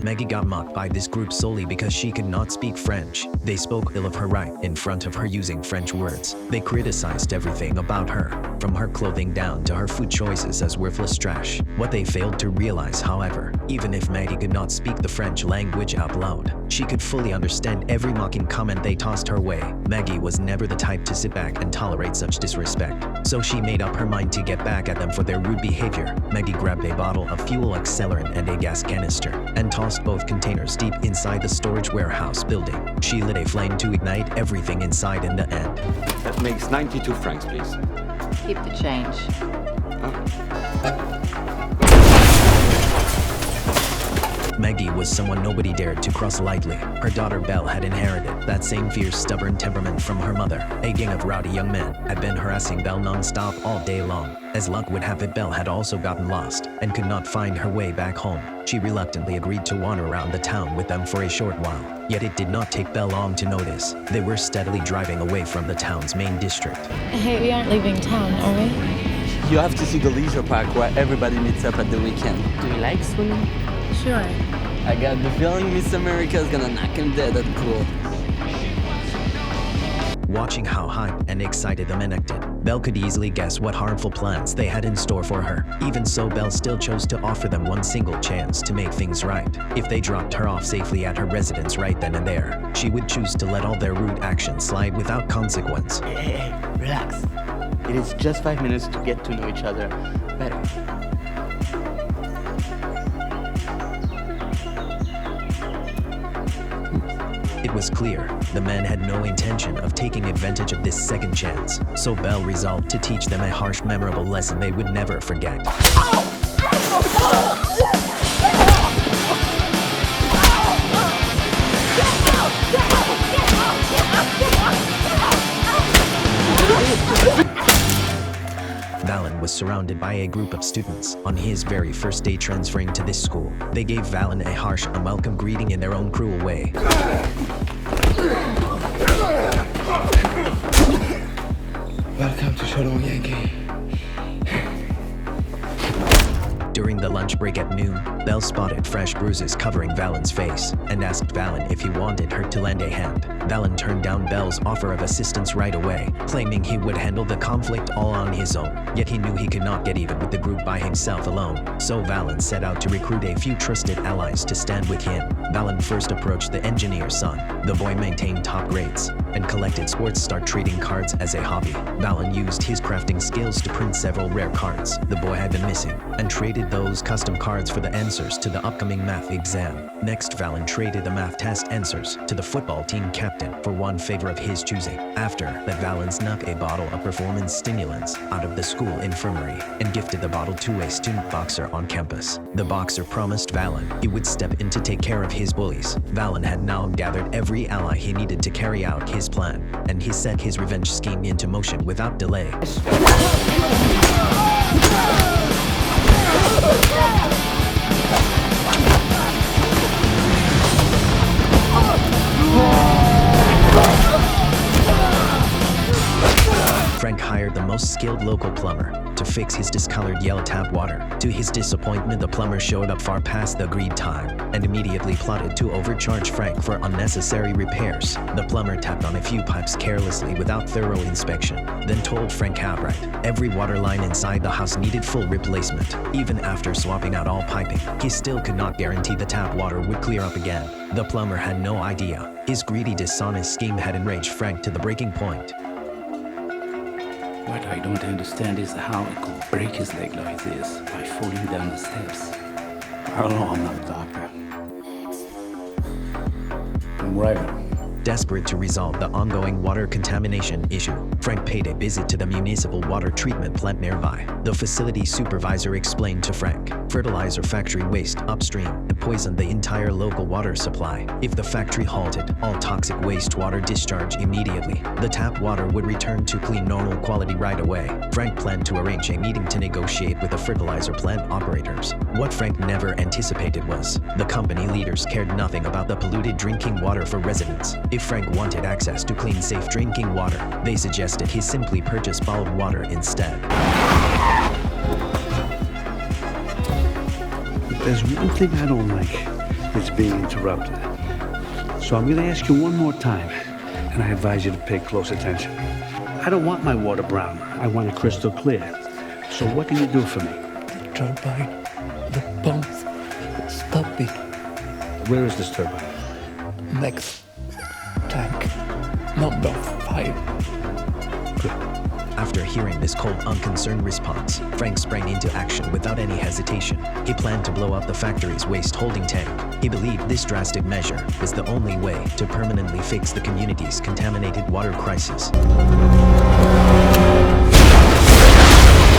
Maggie got mocked by this group solely because she could not speak French. They spoke ill of her right in front of her using French words. They criticized everything about her, from her clothing down to her food choices as worthless trash. What they failed to realize, however, even if Maggie could not speak the French language out loud, she could fully understand every mocking comment they tossed her way. Maggie was never the type to sit back and tolerate such disrespect, so she made up her mind to get back at them for their rude behavior. Maggie grabbed a bottle of fuel accelerant and a gas canister, and tossed both containers deep inside the storage warehouse building. She lit a flame to ignite everything inside in the end. That makes 92 francs, please. Keep the change. Maggie was someone nobody dared to cross lightly. Her daughter Belle had inherited that same fierce, stubborn temperament from her mother. A gang of rowdy young men had been harassing Belle non-stop all day long. As luck would have it, Belle had also gotten lost and could not find her way back home. She reluctantly agreed to wander around the town with them for a short while. Yet it did not take Belle long to notice. They were steadily driving away from the town's main district. Hey, we aren't leaving town, are we? You have to see the leisure park where everybody meets up at the weekend. Do you like swimming? Sure. I got the feeling Miss America is gonna knock him dead at the pool. Watching how hyped and excited the men acted, Belle could easily guess what harmful plans they had in store for her. Even so, Belle still chose to offer them one single chance to make things right. If they dropped her off safely at her residence right then and there, she would choose to let all their rude actions slide without consequence. Hey, relax. It is just 5 minutes to get to know each other better. It was clear the men had no intention of taking advantage of this second chance, so Belle resolved to teach them a harsh, memorable lesson they would never forget. Valen was surrounded by a group of students on his very first day transferring to this school. They gave Valen a harsh, unwelcome greeting in their own cruel way. Welcome to Shalom Yankee. During the lunch break at noon, Belle spotted fresh bruises covering Valen's face and asked Valen if he wanted her to lend a hand. Valen turned down Belle's offer of assistance right away, claiming he would handle the conflict all on his own. Yet he knew he could not get even with the group by himself alone, so Valen set out to recruit a few trusted allies to stand with him. Valen first approached the engineer's son. The boy maintained top grades and collected sports, start treating cards as a hobby. Valen used his crafting skills to print several rare cards the boy had been missing, and traded those custom cards for the answers to the upcoming math exam. Next, Valen traded the math test answers to the football team captain for one favor of his choosing. After that, Valen snuck a bottle of performance stimulants out of the school infirmary and gifted the bottle to a student boxer on campus. The boxer promised Valen he would step in to take care of his bullies. Valen had now gathered every ally he needed to carry out his plan, and he set his revenge scheme into motion without delay. Frank hired the most skilled local plumber to fix his discolored yellow tap water. To his disappointment, the plumber showed up far past the agreed time and immediately plotted to overcharge Frank for unnecessary repairs. The plumber tapped on a few pipes carelessly without thorough inspection, then told Frank outright every water line inside the house needed full replacement. Even after swapping out all piping, he still could not guarantee the tap water would clear up again. The plumber had no idea. His greedy, dishonest scheme had enraged Frank to the breaking point. What I don't understand is how he could break his leg like this by falling down the steps. I don't know, I'm not a doctor. I'm right. Desperate to resolve the ongoing water contamination issue, Frank paid a visit to the municipal water treatment plant nearby. The facility supervisor explained to Frank, fertilizer factory waste upstream would poison the entire local water supply. If the factory halted all toxic wastewater discharge immediately, the tap water would return to clean normal quality right away. Frank planned to arrange a meeting to negotiate with the fertilizer plant operators. What Frank never anticipated was the company leaders cared nothing about the polluted drinking water for residents. If Frank wanted access to clean, safe drinking water, they suggested he simply purchase bottled water instead. There's one thing I don't like, it's being interrupted. So I'm going to ask you one more time, and I advise you to pay close attention. I don't want my water brown. I want it crystal clear. So what can you do for me? Turbine, the pump, stop it. Where is this turbine? Next tank, number 5. After hearing this cold, unconcerned response, Frank sprang into action without any hesitation. He planned to blow up the factory's waste holding tank. He believed this drastic measure was the only way to permanently fix the community's contaminated water crisis.